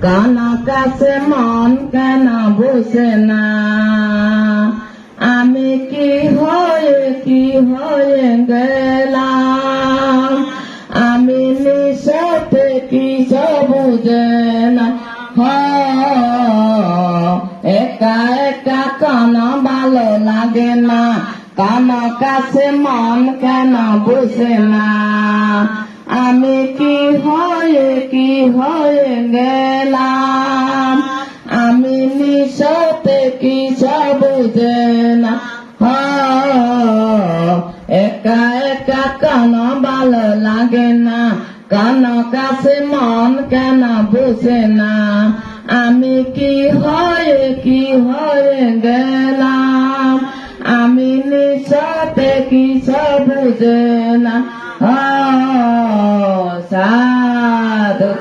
কানা কাছে মন কেন বসে না আমি কি হয়ে গেলাম আমি নিশতে কি বুঝে না একা একা কেন ভালো লাগে না কানা কাছে মন কেন বসে না আমি কি হয়ে গেলাম আমি নিশতে কি বুঝে না একা একা কেন ভালো লাগে না কানা কাছে মন কেন বসে না আমি কি হয়ে গেলাম আমি নিশতে কি বুঝে না সাধু